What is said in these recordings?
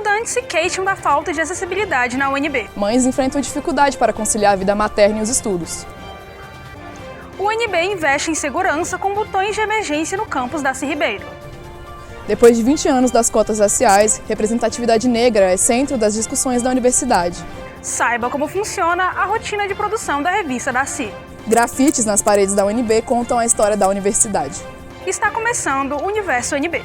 Estudantes se queixam da falta de acessibilidade na UNB. Mães enfrentam dificuldade para conciliar a vida materna e os estudos. O UNB investe em segurança com botões de emergência no campus Darcy Ribeiro. Depois de 20 anos das cotas raciais, representatividade negra é centro das discussões da universidade. Saiba como funciona a rotina de produção da revista Darcy. Grafites nas paredes da UNB contam a história da universidade. Está começando o Universo UNB.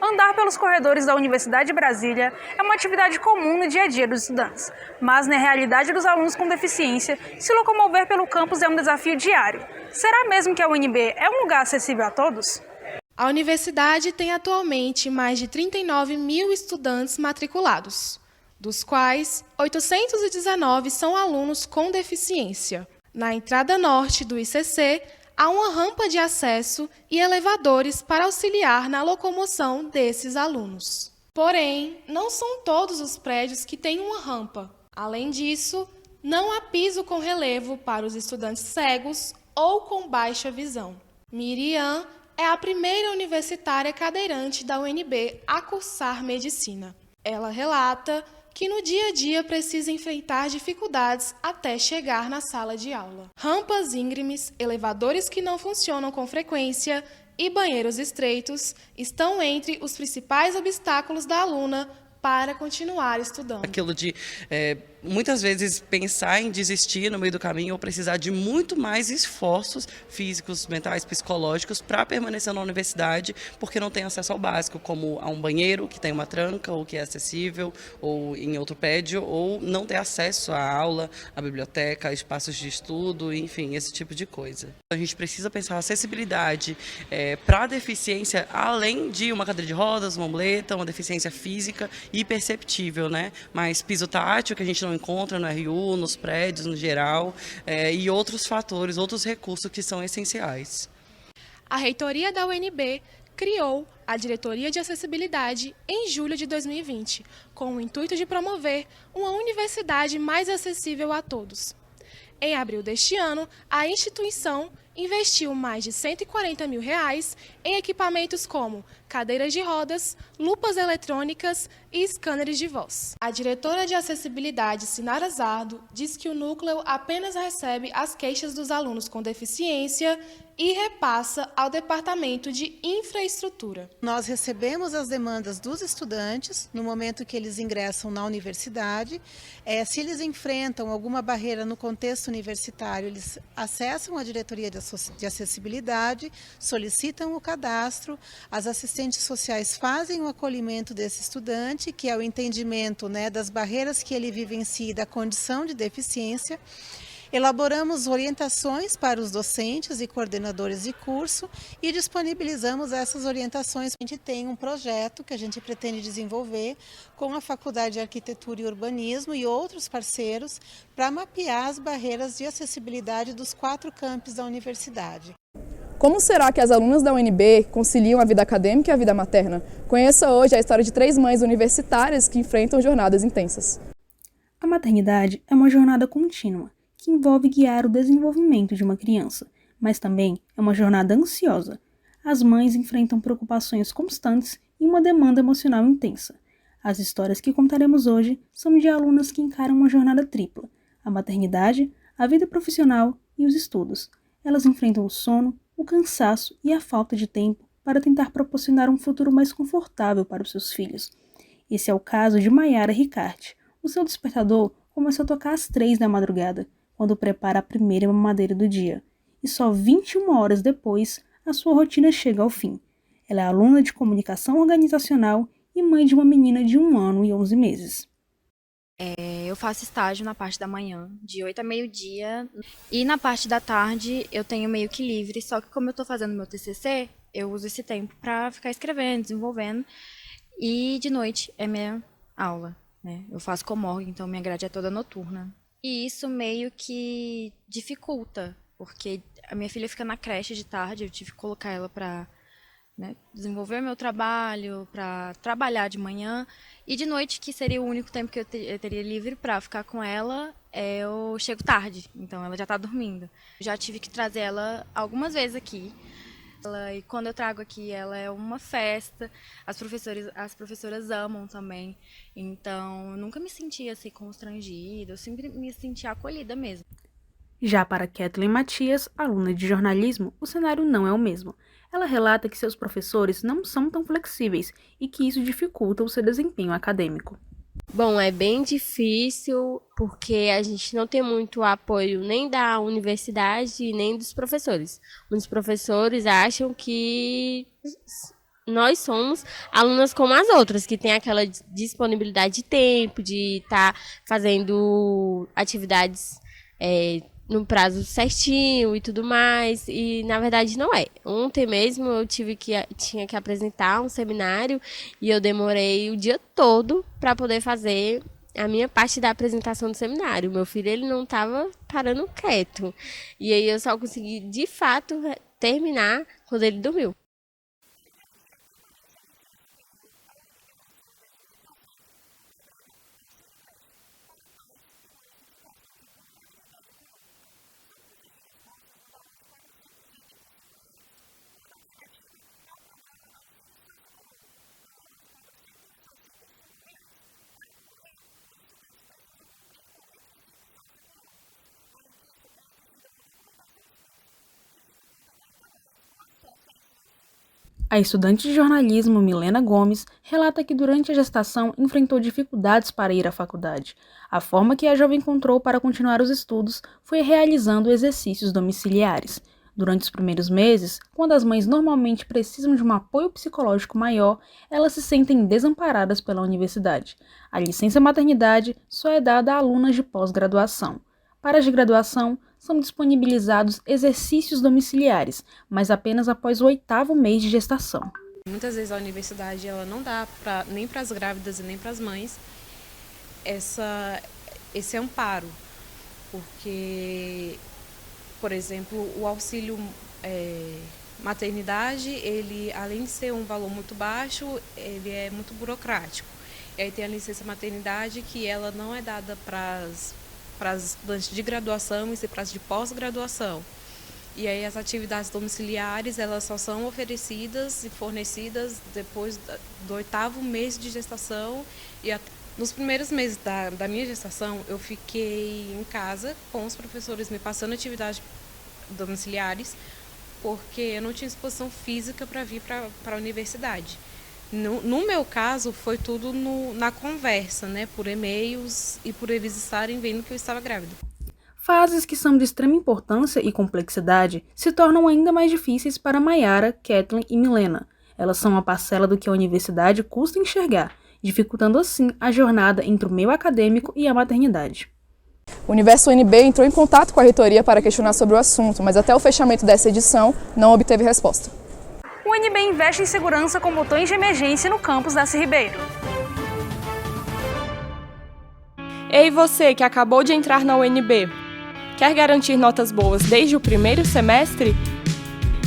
Andar pelos corredores da Universidade de Brasília é uma atividade comum no dia a dia dos estudantes, mas na realidade dos alunos com deficiência, se locomover pelo campus é um desafio diário. Será mesmo que a UNB é um lugar acessível a todos? A universidade tem atualmente mais de 39 mil estudantes matriculados, dos quais 819 são alunos com deficiência. Na entrada norte do ICC, há uma rampa de acesso e elevadores para auxiliar na locomoção desses alunos. Porém, não são todos os prédios que têm uma rampa. Além disso, não há piso com relevo para os estudantes cegos ou com baixa visão. Miriam é a primeira universitária cadeirante da UNB a cursar medicina. Ela relata que no dia a dia precisa enfrentar dificuldades até chegar na sala de aula. Rampas íngremes, elevadores que não funcionam com frequência e banheiros estreitos estão entre os principais obstáculos da aluna para continuar estudando. Aquilo de muitas vezes pensar em desistir no meio do caminho ou precisar de muito mais esforços físicos, mentais, psicológicos para permanecer na universidade, porque não tem acesso ao básico, como a um banheiro que tem uma tranca ou que é acessível, ou em outro prédio, ou não ter acesso à aula, à biblioteca, a espaços de estudo, enfim, esse tipo de coisa. A gente precisa pensar a acessibilidade para a deficiência, além de uma cadeira de rodas, uma muleta, uma deficiência física e perceptível, né? Mas piso tátil, que a gente não encontra no RU, nos prédios no geral, e outros fatores, outros recursos que são essenciais. A reitoria da UNB criou a Diretoria de Acessibilidade em julho de 2020, com o intuito de promover uma universidade mais acessível a todos. Em abril deste ano, a instituição investiu mais de R$140 mil em equipamentos como cadeiras de rodas, lupas eletrônicas e scanners de voz. A diretora de acessibilidade, Sinara Zardo, diz que o núcleo apenas recebe as queixas dos alunos com deficiência e repassa ao Departamento de Infraestrutura. Nós recebemos as demandas dos estudantes no momento que eles ingressam na universidade. Se eles enfrentam alguma barreira no contexto universitário, eles acessam a diretoria de acessibilidade, solicitam o cadastro, as assistentes sociais fazem o acolhimento desse estudante, que é o entendimento, das barreiras que ele vivencia e da condição de deficiência. Elaboramos orientações para os docentes e coordenadores de curso e disponibilizamos essas orientações. A gente tem um projeto que a gente pretende desenvolver com a Faculdade de Arquitetura e Urbanismo e outros parceiros para mapear as barreiras de acessibilidade dos 4 campos da universidade. Como será que as alunas da UNB conciliam a vida acadêmica e a vida materna? Conheça hoje a história de 3 mães universitárias que enfrentam jornadas intensas. A maternidade é uma jornada contínua, que envolve guiar o desenvolvimento de uma criança, mas também é uma jornada ansiosa. As mães enfrentam preocupações constantes e uma demanda emocional intensa. As histórias que contaremos hoje são de alunas que encaram uma jornada tripla: a maternidade, a vida profissional e os estudos. Elas enfrentam o sono, o cansaço e a falta de tempo para tentar proporcionar um futuro mais confortável para os seus filhos. Esse é o caso de Maiara Ricarte. O seu despertador começa a tocar às 3 da madrugada, quando prepara a primeira mamadeira do dia. E só 21 horas depois, a sua rotina chega ao fim. Ela é aluna de comunicação organizacional e mãe de uma menina de 1 ano e 11 meses. Eu faço estágio na parte da manhã, de 8 a meio-dia, e na parte da tarde eu tenho meio que livre, só que como eu estou fazendo meu TCC, eu uso esse tempo para ficar escrevendo, desenvolvendo, e de noite é minha aula, né? Eu faço comorg, então minha grade é toda noturna. E isso meio que dificulta, porque a minha filha fica na creche de tarde, eu tive que colocar ela para né, desenvolver meu trabalho, para trabalhar de manhã, e de noite, que seria o único tempo que eu teria livre para ficar com ela, eu chego tarde, então ela já está dormindo. Já tive que trazer ela algumas vezes aqui. E quando eu trago aqui, ela é uma festa, as professoras amam também, então eu nunca me senti assim constrangida, eu sempre me senti acolhida mesmo. Já para Kathleen Matias, aluna de jornalismo, o cenário não é o mesmo. Ela relata que seus professores não são tão flexíveis e que isso dificulta o seu desempenho acadêmico. Bom, é bem difícil porque a gente não tem muito apoio nem da universidade nem dos professores. Muitos professores acham que nós somos alunas como as outras, que tem aquela disponibilidade de tempo, de estar fazendo atividades no prazo certinho e tudo mais, e na verdade não é. Ontem mesmo eu tinha que apresentar um seminário e eu demorei o dia todo para poder fazer a minha parte da apresentação do seminário. Meu filho, ele não estava parando quieto, e aí eu só consegui de fato terminar quando ele dormiu. A estudante de jornalismo Milena Gomes relata que durante a gestação enfrentou dificuldades para ir à faculdade. A forma que a jovem encontrou para continuar os estudos foi realizando exercícios domiciliares. Durante os primeiros meses, quando as mães normalmente precisam de um apoio psicológico maior, elas se sentem desamparadas pela universidade. A licença maternidade só é dada a alunas de pós-graduação. Para as de graduação, são disponibilizados exercícios domiciliares, mas apenas após o 8º mês de gestação. Muitas vezes a universidade ela não dá nem para as grávidas e nem para as mães esse amparo, porque, por exemplo, o auxílio maternidade, ele, além de ser um valor muito baixo, ele é muito burocrático. E aí tem a licença maternidade, que ela não é dada para as estudantes de graduação e sim para as de pós-graduação. E aí as atividades domiciliares, elas só são oferecidas e fornecidas depois do 8º mês de gestação. E nos primeiros meses da minha gestação, eu fiquei em casa com os professores me passando atividades domiciliares, porque eu não tinha disposição física para vir para a universidade. No meu caso, foi tudo na conversa, né, por e-mails e por eles estarem vendo que eu estava grávida. Fases que são de extrema importância e complexidade se tornam ainda mais difíceis para Mayara, Kathleen e Milena. Elas são uma parcela do que a universidade custa enxergar, dificultando assim a jornada entre o meio acadêmico e a maternidade. O Universo UNB entrou em contato com a reitoria para questionar sobre o assunto, mas até o fechamento dessa edição não obteve resposta. O UNB investe em segurança com botões de emergência no campus Darcy Ribeiro. Ei você que acabou de entrar na UNB, quer garantir notas boas desde o primeiro semestre?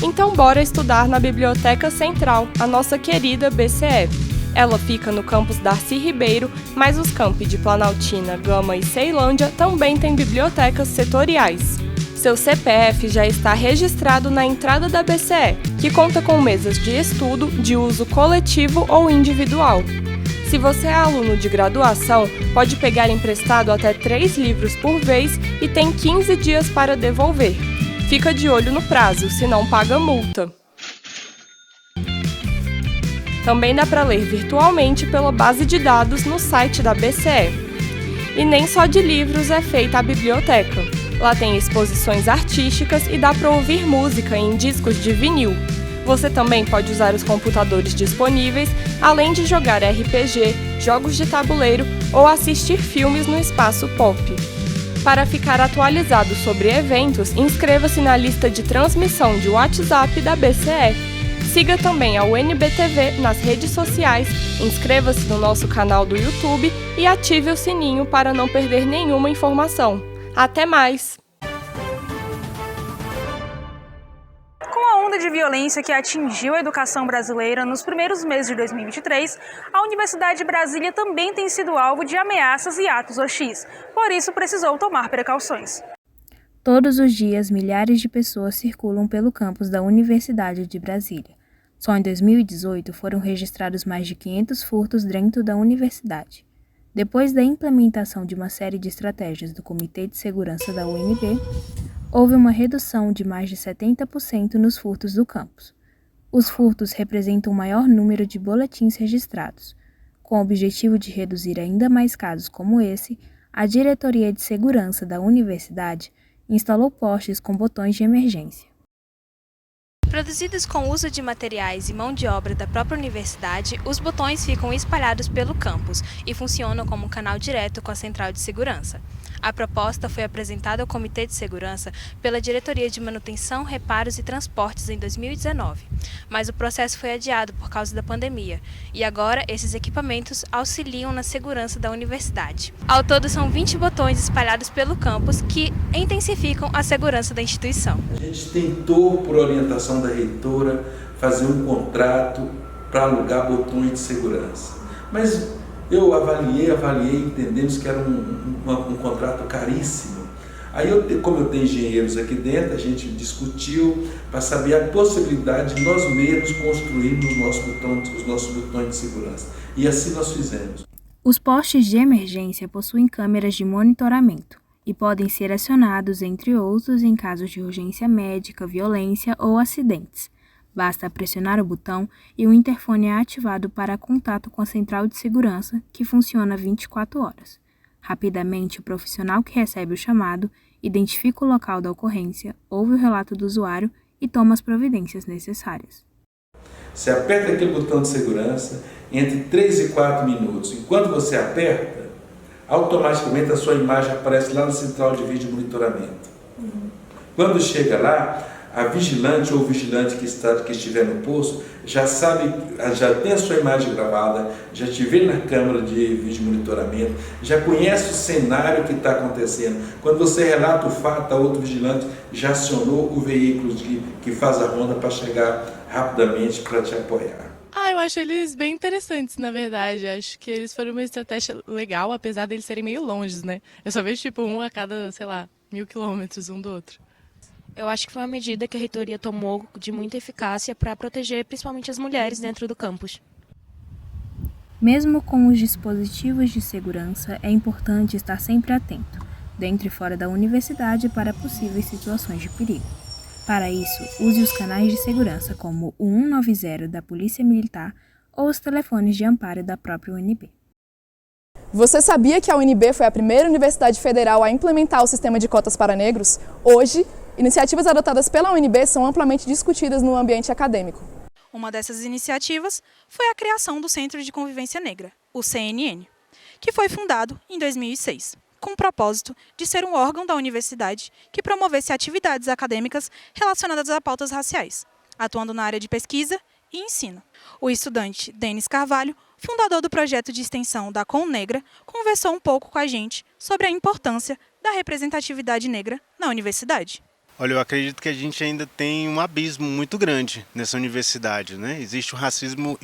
Então bora estudar na Biblioteca Central, a nossa querida BCE. Ela fica no campus Darcy Ribeiro, mas os campi de Planaltina, Gama e Ceilândia também têm bibliotecas setoriais. Seu CPF já está registrado na entrada da BCE, que conta com mesas de estudo de uso coletivo ou individual. Se você é aluno de graduação, pode pegar emprestado até 3 livros por vez e tem 15 dias para devolver. Fica de olho no prazo, senão paga multa. Também dá para ler virtualmente pela base de dados no site da BCE. E nem só de livros é feita a biblioteca. Lá tem exposições artísticas e dá para ouvir música em discos de vinil. Você também pode usar os computadores disponíveis, além de jogar RPG, jogos de tabuleiro ou assistir filmes no espaço pop. Para ficar atualizado sobre eventos, inscreva-se na lista de transmissão de WhatsApp da BCE. Siga também a UNB-TV nas redes sociais, inscreva-se no nosso canal do YouTube e ative o sininho para não perder nenhuma informação. Até mais! onda de violência que atingiu a educação brasileira nos primeiros meses de 2023, a Universidade de Brasília também tem sido alvo de ameaças e atos hostis. Por isso, precisou tomar precauções. Todos os dias, milhares de pessoas circulam pelo campus da Universidade de Brasília. Só em 2018 foram registrados mais de 500 furtos dentro da universidade. Depois da implementação de uma série de estratégias do Comitê de Segurança da UNB, houve uma redução de mais de 70% nos furtos do campus. Os furtos representam o maior número de boletins registrados. Com o objetivo de reduzir ainda mais casos como esse, a Diretoria de Segurança da Universidade instalou postes com botões de emergência. Produzidos com o uso de materiais e mão de obra da própria universidade, os botões ficam espalhados pelo campus e funcionam como um canal direto com a central de segurança. A proposta foi apresentada ao Comitê de Segurança pela Diretoria de Manutenção, Reparos e Transportes em 2019, mas o processo foi adiado por causa da pandemia, e agora esses equipamentos auxiliam na segurança da universidade. Ao todo são 20 botões espalhados pelo campus que intensificam a segurança da instituição. A gente tentou, por orientação da reitora, fazer um contrato para alugar botões de segurança, mas eu avaliei, entendemos que era um contrato caríssimo. Aí, como eu tenho engenheiros aqui dentro, a gente discutiu para saber a possibilidade de nós mesmos construirmos os nossos botões de segurança. E assim nós fizemos. Os postes de emergência possuem câmeras de monitoramento e podem ser acionados, entre outros, em casos de urgência médica, violência ou acidentes. Basta pressionar o botão e o interfone é ativado para contato com a central de segurança, que funciona 24 horas. Rapidamente, o profissional que recebe o chamado identifica o local da ocorrência, ouve o relato do usuário e toma as providências necessárias. Você aperta aquele botão de segurança entre 3 e 4 minutos. Enquanto você aperta, automaticamente a sua imagem aparece lá na central de vídeo monitoramento. Quando chega lá, a vigilante ou o vigilante que estiver no posto já sabe, já tem a sua imagem gravada, já te vê na câmera de vídeo monitoramento, já conhece o cenário que está acontecendo. Quando você relata o fato, a outro vigilante já acionou o veículo que faz a ronda para chegar rapidamente para te apoiar. Eu acho eles bem interessantes, na verdade. Acho que eles foram uma estratégia legal, apesar deles serem meio longes, né? Eu só vejo um a cada, 1.000 quilômetros um do outro. Eu acho que foi uma medida que a reitoria tomou de muita eficácia para proteger principalmente as mulheres dentro do campus. Mesmo com os dispositivos de segurança, é importante estar sempre atento, dentro e fora da universidade, para possíveis situações de perigo. Para isso, use os canais de segurança como o 190 da Polícia Militar ou os telefones de amparo da própria UNB. Você sabia que a UNB foi a primeira universidade federal a implementar o sistema de cotas para negros? Hoje, iniciativas adotadas pela UNB são amplamente discutidas no ambiente acadêmico. Uma dessas iniciativas foi a criação do Centro de Convivência Negra, o CNN, que foi fundado em 2006, com o propósito de ser um órgão da universidade que promovesse atividades acadêmicas relacionadas a pautas raciais, atuando na área de pesquisa e ensino. O estudante Denis Carvalho, fundador do projeto de extensão da Com Negra, conversou um pouco com a gente sobre a importância da representatividade negra na universidade. Olha, eu acredito que a gente ainda tem um abismo muito grande nessa universidade, né? Existe um racismo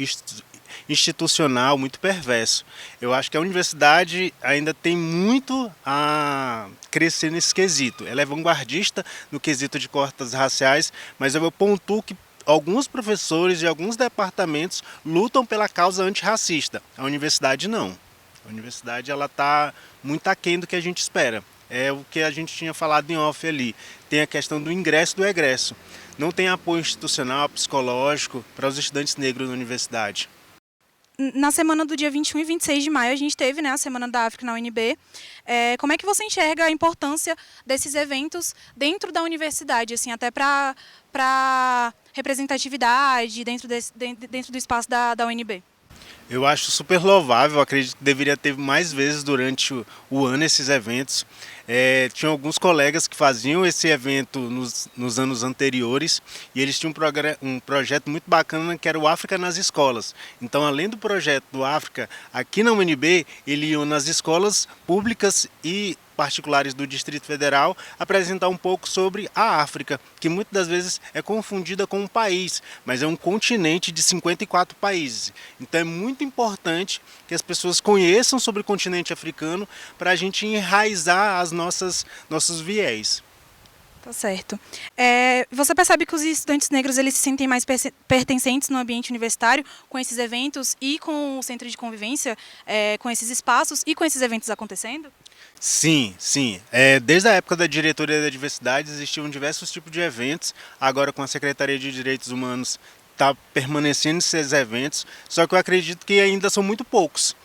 institucional muito perverso. Eu acho que a universidade ainda tem muito a crescer nesse quesito. Ela é vanguardista no quesito de cotas raciais, mas eu pontuo que alguns professores de alguns departamentos lutam pela causa antirracista. A universidade não. A universidade está muito aquém do que a gente espera. É o que a gente tinha falado em off ali. Tem a questão do ingresso e do egresso. Não tem apoio institucional, psicológico para os estudantes negros na universidade. Na semana do dia 21 e 26 de maio, a gente teve a Semana da África na UNB. Como é que você enxerga a importância desses eventos dentro da universidade, assim, até para representatividade dentro do espaço da UNB? Eu acho super louvável, acredito que deveria ter mais vezes durante o ano esses eventos. Tinha alguns colegas que faziam esse evento nos anos anteriores e eles tinham um projeto muito bacana que era o África nas escolas. Então, além do projeto do África, aqui na UNB, ele ia nas escolas públicas e particulares do Distrito Federal, apresentar um pouco sobre a África, que muitas das vezes é confundida com um país, mas é um continente de 54 países. Então é muito importante que as pessoas conheçam sobre o continente africano para a gente enraizar as nossos viés. Tá certo. Você percebe que os estudantes negros eles se sentem mais pertencentes no ambiente universitário com esses eventos e com o centro de convivência, com esses espaços e com esses eventos acontecendo? Sim, sim. Desde a época da diretoria da diversidade existiam diversos tipos de eventos. Agora com a Secretaria de Direitos Humanos está permanecendo esses eventos, só que eu acredito que ainda são muito poucos.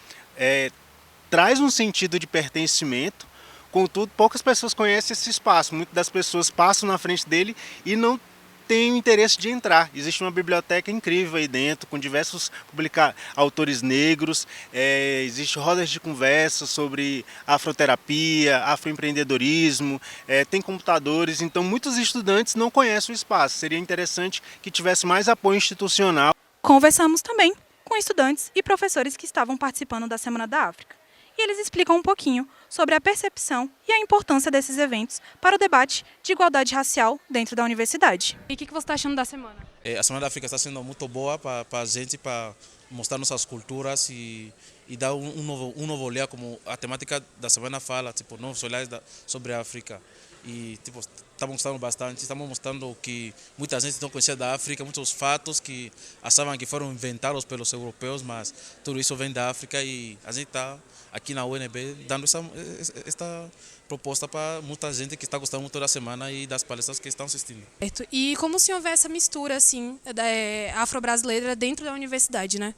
Traz um sentido de pertencimento. Contudo, poucas pessoas conhecem esse espaço. Muitas das pessoas passam na frente dele e não têm o interesse de entrar. Existe uma biblioteca incrível aí dentro, com diversos autores negros. Existem rodas de conversa sobre afroterapia, afroempreendedorismo. Tem computadores. Então, muitos estudantes não conhecem o espaço. Seria interessante que tivesse mais apoio institucional. Conversamos também com estudantes e professores que estavam participando da Semana da África. E eles explicam um pouquinho sobre a percepção e a importância desses eventos para o debate de igualdade racial dentro da universidade. E o que você está achando da semana? A Semana da África está sendo muito boa para a gente, para mostrar nossas culturas e dar um novo olhar, como a temática da semana fala, novos olhares sobre a África. E estamos gostando bastante, estamos mostrando que muita gente não conhecia da África, muitos fatos que achavam que foram inventados pelos europeus, mas tudo isso vem da África e a gente está aqui na UNB dando esta proposta para muita gente que está gostando muito da semana e das palestras que estão assistindo. E como se houver essa mistura assim, afro-brasileira dentro da universidade, né?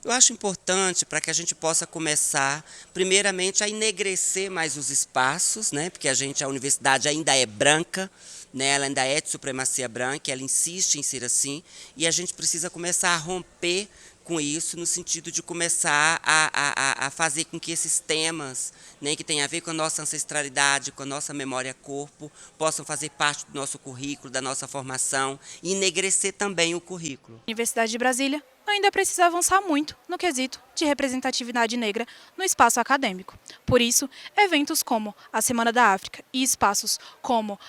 Eu acho importante para que a gente possa começar, primeiramente, a enegrecer mais os espaços, né? Porque a universidade ainda é branca, né? Ela ainda é de supremacia branca, ela insiste em ser assim, e a gente precisa começar a romper com isso, no sentido de começar a fazer com que esses temas, né, que tem a ver com a nossa ancestralidade, com a nossa memória-corpo, possam fazer parte do nosso currículo, da nossa formação, e enegrecer também o currículo. A Universidade de Brasília ainda precisa avançar muito no quesito de representatividade negra no espaço acadêmico. Por isso, eventos como a Semana da África e espaços como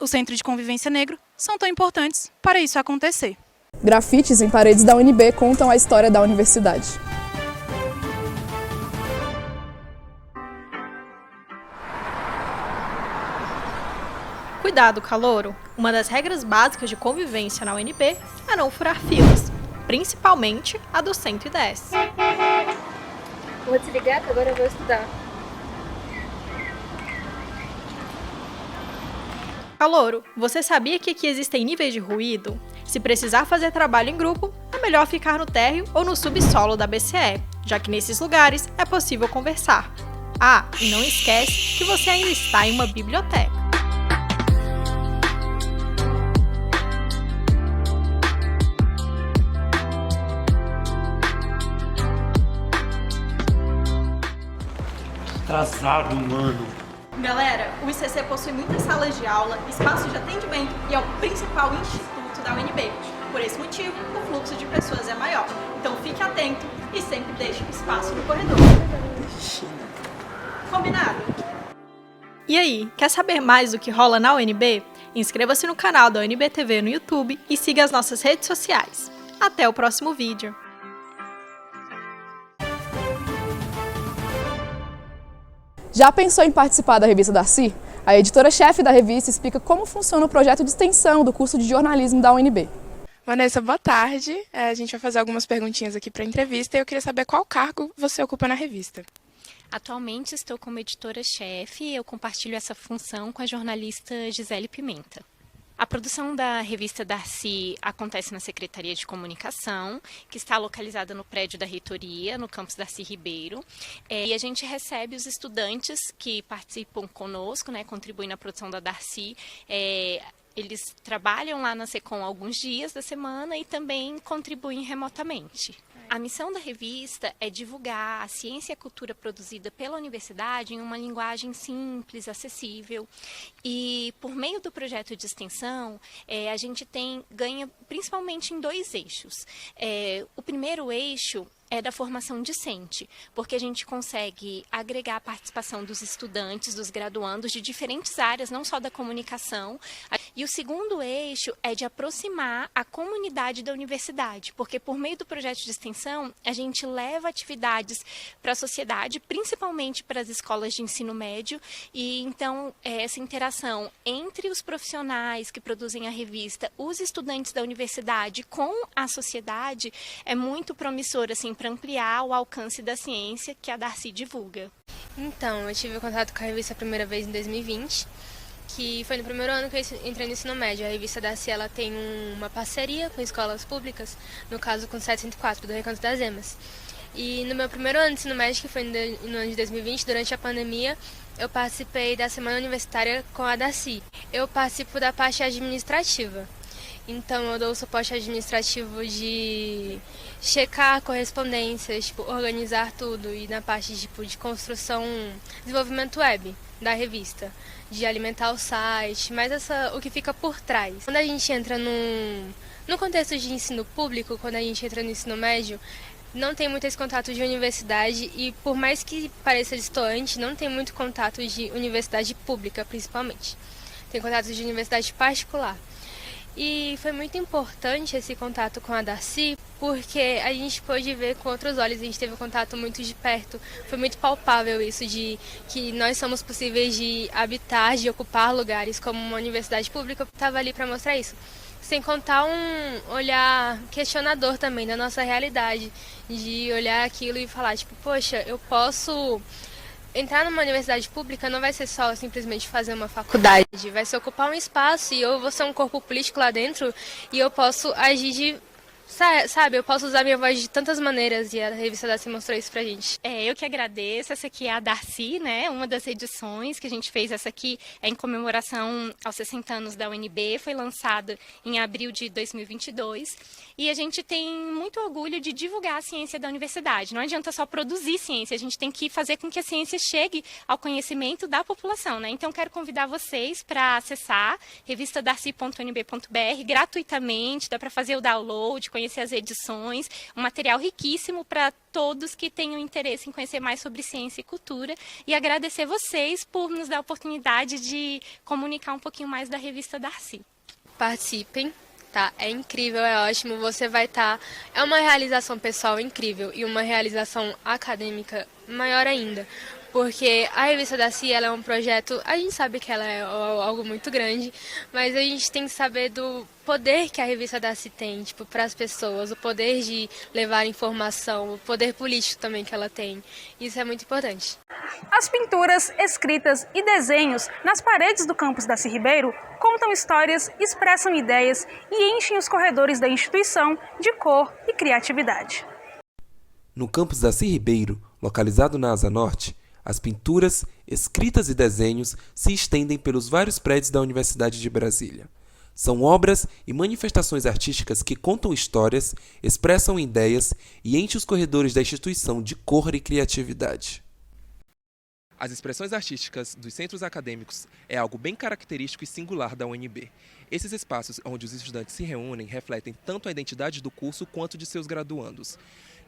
o Centro de Convivência Negro são tão importantes para isso acontecer. Grafites em paredes da UNB contam a história da universidade. Cuidado, calouro! Uma das regras básicas de convivência na UNB é não furar filas, principalmente a do 110. Vou desligar que agora eu vou estudar. Calouro, você sabia que aqui existem níveis de ruído? Se precisar fazer trabalho em grupo, é melhor ficar no térreo ou no subsolo da BCE, já que nesses lugares é possível conversar. Ah, e não esquece que você ainda está em uma biblioteca. Atrasado, mano. Galera, o ICC possui muitas salas de aula, espaços de atendimento e é o principal instituto da UNB. Por esse motivo, o fluxo de pessoas é maior. Então fique atento e sempre deixe um espaço no corredor. Combinado? E aí, quer saber mais do que rola na UNB? Inscreva-se no canal da UNB TV no YouTube e siga as nossas redes sociais. Até o próximo vídeo. Já pensou em participar da revista Darcy? A editora-chefe da revista explica como funciona o projeto de extensão do curso de jornalismo da UNB. Vanessa, boa tarde. A gente vai fazer algumas perguntinhas aqui para a entrevista e eu queria saber qual cargo você ocupa na revista. Atualmente estou como editora-chefe e eu compartilho essa função com a jornalista Gisele Pimenta. A produção da revista Darcy acontece na Secretaria de Comunicação, que está localizada no prédio da reitoria, no campus Darcy Ribeiro. E a gente recebe os estudantes que participam conosco, né, contribuem na produção da Darcy. Eles trabalham lá na SECOM alguns dias da semana e também contribuem remotamente. A missão da revista é divulgar a ciência e a cultura produzida pela universidade em uma linguagem simples, acessível. E por meio do projeto de extensão, a gente ganha principalmente em dois eixos. O primeiro eixo é da formação discente, porque a gente consegue agregar a participação dos estudantes, dos graduandos de diferentes áreas, não só da comunicação. E o segundo eixo é de aproximar a comunidade da universidade, porque por meio do projeto de extensão, a gente leva atividades para a sociedade, principalmente para as escolas de ensino médio, e então essa interação entre os profissionais que produzem a revista, os estudantes da universidade com a sociedade é muito promissor assim, para ampliar o alcance da ciência que a Darcy divulga. Então, eu tive contato com a revista a primeira vez em 2020, que foi no primeiro ano que eu entrei no ensino médio. A revista Darcy ela tem uma parceria com escolas públicas, no caso com o 704 do Recanto das Emas. E no meu primeiro ano de ensino médio, que foi no ano de 2020, durante a pandemia, eu participei da Semana Universitária com a Darcy. Eu participo da parte administrativa. Então, eu dou o suporte administrativo de checar correspondências, organizar tudo, e na parte de construção, desenvolvimento web da revista, de alimentar o site, mas o que fica por trás. Quando a gente entra no contexto de ensino público, quando a gente entra no ensino médio, não tem muito esse contato de universidade e, por mais que pareça distante, não tem muito contato de universidade pública, principalmente. Tem contato de universidade particular. E foi muito importante esse contato com a Darcy, porque a gente pôde ver com outros olhos, a gente teve um contato muito de perto. Foi muito palpável isso de que nós somos possíveis de habitar, de ocupar lugares como uma universidade pública. Eu estava ali para mostrar isso. Sem contar um olhar questionador também da nossa realidade, de olhar aquilo e falar, poxa, eu posso entrar numa universidade pública, não vai ser só simplesmente fazer uma faculdade, vai ser ocupar um espaço e eu vou ser um corpo político lá dentro e eu posso agir eu posso usar minha voz de tantas maneiras, e a revista Darcy mostrou isso pra gente. Eu que agradeço. Essa aqui é a Darcy, né? Uma das edições que a gente fez. Essa aqui é em comemoração aos 60 anos da UNB, foi lançada em abril de 2022. E a gente tem muito orgulho de divulgar a ciência da universidade. Não adianta só produzir ciência, a gente tem que fazer com que a ciência chegue ao conhecimento da população, né? Então, quero convidar vocês para acessar revistadarcy.unb.br gratuitamente, dá para fazer o download, conhecer as edições, um material riquíssimo para todos que tenham interesse em conhecer mais sobre ciência e cultura, e agradecer vocês por nos dar a oportunidade de comunicar um pouquinho mais da revista Darcy. Participem, tá? É incrível, é ótimo, você vai estar... É uma realização pessoal incrível e uma realização acadêmica maior ainda. Porque a revista Darcy, ela é um projeto, a gente sabe que ela é algo muito grande, mas a gente tem que saber do poder que a revista Darcy tem, para as pessoas, o poder de levar informação, o poder político também que ela tem. Isso é muito importante. As pinturas, escritas e desenhos nas paredes do campus Darcy Ribeiro contam histórias, expressam ideias e enchem os corredores da instituição de cor e criatividade. No campus Darcy Ribeiro, localizado na Asa Norte, as pinturas, escritas e desenhos se estendem pelos vários prédios da Universidade de Brasília. São obras e manifestações artísticas que contam histórias, expressam ideias e enchem os corredores da instituição de cor e criatividade. As expressões artísticas dos centros acadêmicos é algo bem característico e singular da UNB. Esses espaços onde os estudantes se reúnem refletem tanto a identidade do curso quanto de seus graduandos.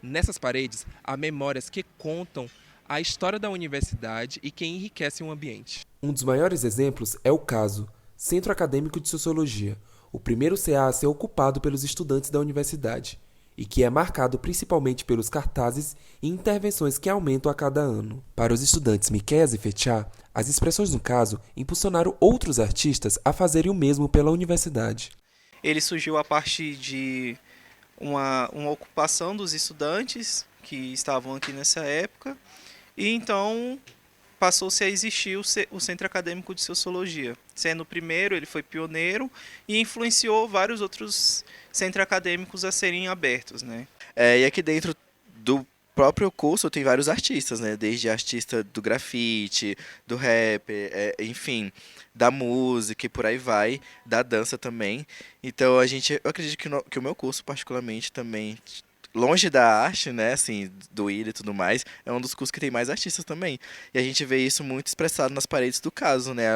Nessas paredes, há memórias que contam a história da universidade e que enriquecem o ambiente. Um dos maiores exemplos é o CASO, Centro Acadêmico de Sociologia, o primeiro CA a ser ocupado pelos estudantes da universidade, e que é marcado principalmente pelos cartazes e intervenções que aumentam a cada ano. Para os estudantes Miqueias e Fetiá, as expressões no CASO impulsionaram outros artistas a fazerem o mesmo pela universidade. Ele surgiu a partir de uma ocupação dos estudantes que estavam aqui nessa época, e então passou-se a existir o Centro Acadêmico de Sociologia. Sendo o primeiro, ele foi pioneiro e influenciou vários outros centros acadêmicos a serem abertos, né? E aqui dentro do próprio curso tem vários artistas, né? Desde artista do grafite, do rap, enfim, da música e por aí vai, da dança também. Então eu acredito que o meu curso particularmente também, longe da arte, né, assim, do IDA e tudo mais, é um dos cursos que tem mais artistas também. E a gente vê isso muito expressado nas paredes do CASO, né,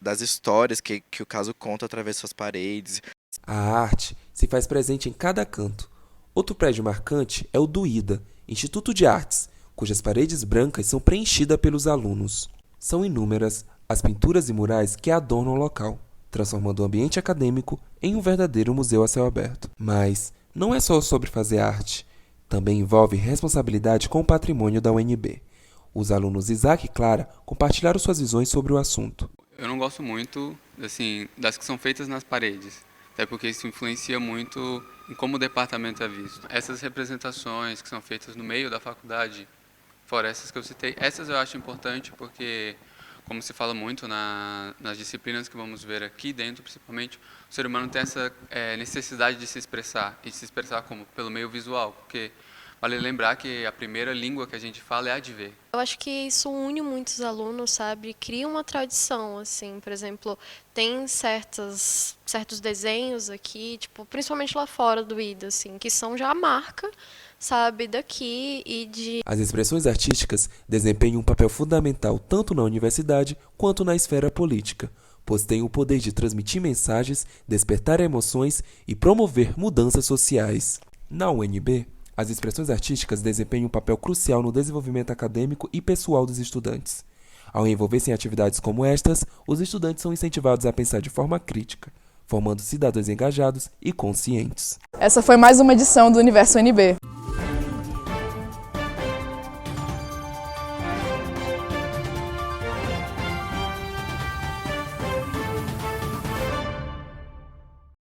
das histórias que o CASO conta através de suas paredes. A arte se faz presente em cada canto. Outro prédio marcante é o do IDA, Instituto de Artes, cujas paredes brancas são preenchidas pelos alunos. São inúmeras as pinturas e murais que adornam o local, transformando o ambiente acadêmico em um verdadeiro museu a céu aberto. Mas não é só sobre fazer arte, também envolve responsabilidade com o patrimônio da UNB. Os alunos Isaac e Clara compartilharam suas visões sobre o assunto. Eu não gosto muito das que são feitas nas paredes, até porque isso influencia muito em como o departamento é visto. Essas representações que são feitas no meio da faculdade, fora essas que eu citei, essas eu acho importante porque, como se fala muito nas disciplinas que vamos ver aqui dentro, principalmente, o ser humano tem essa necessidade de se expressar, e se expressar como? Pelo meio visual, porque vale lembrar que a primeira língua que a gente fala é a de ver. Eu acho que isso une muitos alunos, sabe? Cria uma tradição, assim, por exemplo, tem certos desenhos aqui, tipo, principalmente lá fora do IDA, assim, que são já a marca, sabe, daqui e de... As expressões artísticas desempenham um papel fundamental tanto na universidade quanto na esfera política, pois têm o poder de transmitir mensagens, despertar emoções e promover mudanças sociais. Na UNB, as expressões artísticas desempenham um papel crucial no desenvolvimento acadêmico e pessoal dos estudantes. Ao envolver-se em atividades como estas, os estudantes são incentivados a pensar de forma crítica, formando cidadãos engajados e conscientes. Essa foi mais uma edição do Universo UNB.